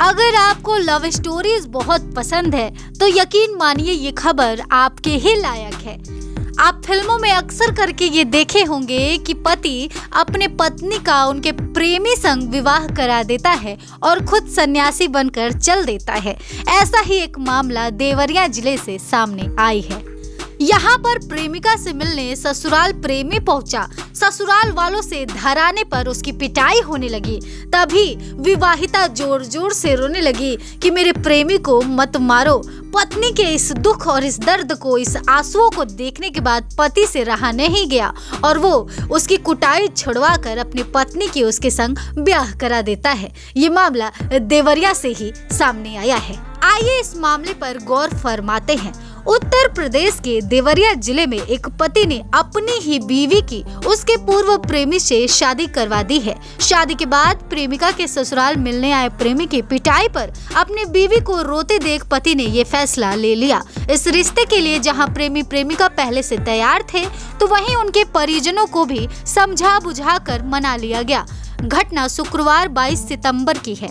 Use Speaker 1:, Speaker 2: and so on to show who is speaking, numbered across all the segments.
Speaker 1: अगर आपको love stories बहुत पसंद है तो यकीन मानिए ये खबर आपके ही लायक है। आप फिल्मों में अक्सर करके ये देखे होंगे कि पति अपने पत्नी का उनके प्रेमी संग विवाह करा देता है और खुद सन्यासी बनकर चल देता है। ऐसा ही एक मामला देवरिया जिले से सामने आई है। यहाँ पर प्रेमिका से मिलने ससुराल प्रेमी पहुंचा। ससुराल वालों से धराने पर उसकी पिटाई होने लगी। तभी विवाहिता जोर जोर से रोने लगी कि मेरे प्रेमी को मत मारो। पत्नी के इस दुख और इस दर्द को, इस आंसुओं को देखने के बाद पति से रहा नहीं गया और वो उसकी कुटाई छुड़वा कर अपनी पत्नी की उसके संग ब्याह करा देता है। ये मामला देवरिया से ही सामने आया है। आइए इस मामले पर गौर फरमाते हैं। उत्तर प्रदेश के देवरिया जिले में एक पति ने अपनी ही बीवी की उसके पूर्व प्रेमी से शादी करवा दी है। शादी के बाद प्रेमिका के ससुराल मिलने आए प्रेमी की पिटाई पर अपनी बीवी को रोते देख पति ने ये फैसला ले लिया। इस रिश्ते के लिए जहां प्रेमी प्रेमिका पहले से तैयार थे तो वहीं उनके परिजनों को भी समझा बुझा कर मना लिया गया। घटना शुक्रवार 22 सितंबर की है।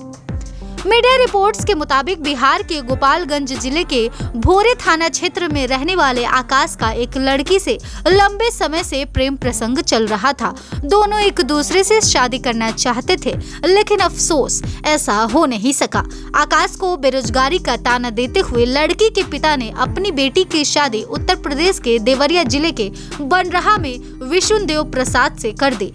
Speaker 1: मीडिया रिपोर्ट्स के मुताबिक बिहार के गोपालगंज जिले के भोरे थाना क्षेत्र में रहने वाले आकाश का एक लड़की से लंबे समय से प्रेम प्रसंग चल रहा था। दोनों एक दूसरे से शादी करना चाहते थे, लेकिन अफसोस ऐसा हो नहीं सका। आकाश को बेरोजगारी का ताना देते हुए लड़की के पिता ने अपनी बेटी की शादी उत्तर प्रदेश के देवरिया जिले के बनरहा में विष्णुदेव प्रसाद से कर दी।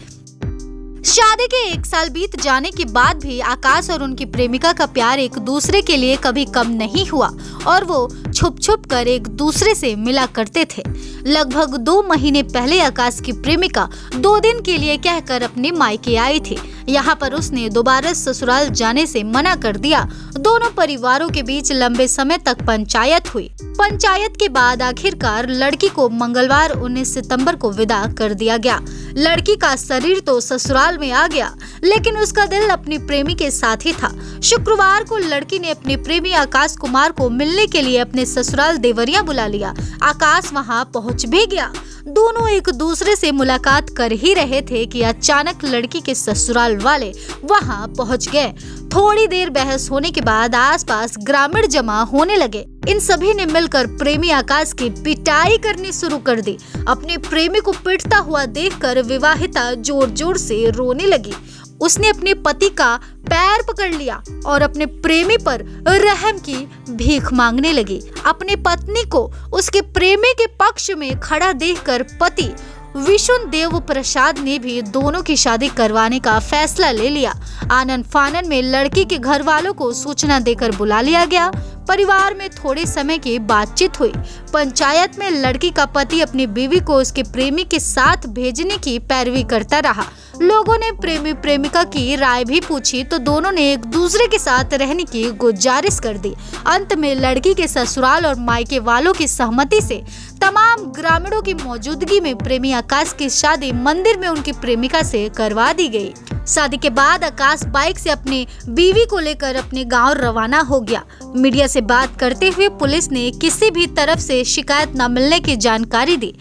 Speaker 1: शादी के 1 साल बीत जाने के बाद भी आकाश और उनकी प्रेमिका का प्यार एक दूसरे के लिए कभी कम नहीं हुआ और वो छुप छुप कर एक दूसरे से मिला करते थे। लगभग 2 महीने पहले आकाश की प्रेमिका 2 दिन के लिए कहकर अपने मायके आई थी। यहाँ पर उसने दोबारा ससुराल जाने से मना कर दिया। दोनों परिवारों के बीच लंबे समय तक पंचायत हुई। पंचायत के बाद आखिरकार लड़की को मंगलवार 19 सितंबर को विदा कर दिया गया। लड़की का शरीर तो ससुराल में आ गया, लेकिन उसका दिल अपनी प्रेमी के साथ ही था। शुक्रवार को लड़की ने अपने प्रेमी आकाश कुमार को मिलने के लिए अपने ससुराल देवरिया बुला लिया। आकाश वहां पहुंच भी गया। दोनों एक दूसरे से मुलाकात कर ही रहे थे कि अचानक लड़की के ससुराल वाले वहां पहुंच गए। थोड़ी देर बहस होने के बाद आसपास ग्रामीण जमा होने लगे। इन सभी ने मिलकर प्रेमी आकाश की पिटाई करनी शुरू कर दी। अपने प्रेमी को पिटता हुआ देखकर विवाहिता जोर जोर से रोने लगी। उसने अपने पति का पैर पकड़ लिया और अपने प्रेमी पर रहम की भीख मांगने लगी। अपनी पत्नी को उसके प्रेमी के पक्ष में खड़ा देखकर पति विष्णुदेव प्रसाद ने भी दोनों की शादी करवाने का फैसला ले लिया। आनन फानन में लड़की के घर वालों को सूचना देकर बुला लिया गया। परिवार में थोड़े समय की बातचीत हुई। पंचायत में लड़की का पति अपनी बीवी को उसके प्रेमी के साथ भेजने की पैरवी करता रहा। लोगों ने प्रेमी प्रेमिका की राय भी पूछी तो दोनों ने एक दूसरे के साथ रहने की गुजारिश कर दी। अंत में लड़की के ससुराल और मायके वालों की सहमति से तमाम ग्रामीणों की मौजूदगी में प्रेमी आकाश की शादी मंदिर में उनकी प्रेमिका से करवा दी गई। शादी के बाद आकाश बाइक से अपनी बीवी को लेकर अपने गांव रवाना हो गया। मीडिया से बात करते हुए पुलिस ने किसी भी तरफ से शिकायत न मिलने की जानकारी दी।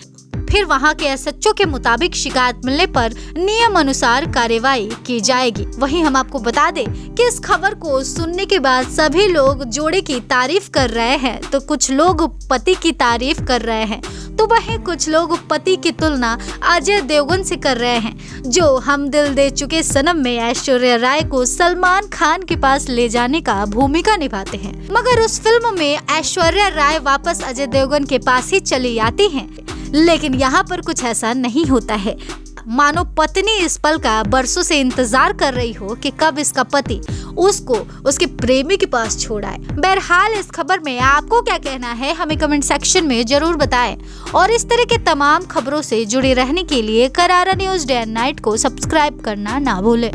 Speaker 1: फिर वहां के एसएचओ के मुताबिक शिकायत मिलने पर नियम अनुसार कार्रवाई की जाएगी। वहीं हम आपको बता दें कि इस खबर को सुनने के बाद सभी लोग जोड़े की तारीफ कर रहे हैं, तो कुछ लोग पति की तारीफ कर रहे हैं, तो वहीं कुछ लोग पति की तुलना अजय देवगन से कर रहे हैं, जो हम दिल दे चुके सनम में ऐश्वर्या राय को सलमान खान के पास ले जाने का भूमिका निभाते हैं। मगर उस फिल्म में ऐश्वर्या राय वापस अजय देवगन के पास ही चली आती हैं। लेकिन यहाँ पर कुछ ऐसा नहीं होता है। मानो पत्नी इस पल का बरसों से इंतजार कर रही हो कि कब इसका पति उसको उसके प्रेमी के पास छोड़ाए। बहरहाल इस खबर में आपको क्या कहना है हमें कमेंट सेक्शन में जरूर बताएं और इस तरह के तमाम खबरों से जुड़े रहने के लिए करारा न्यूज़ डे एंड नाइट को सब्सक्राइब करना ना भूलें।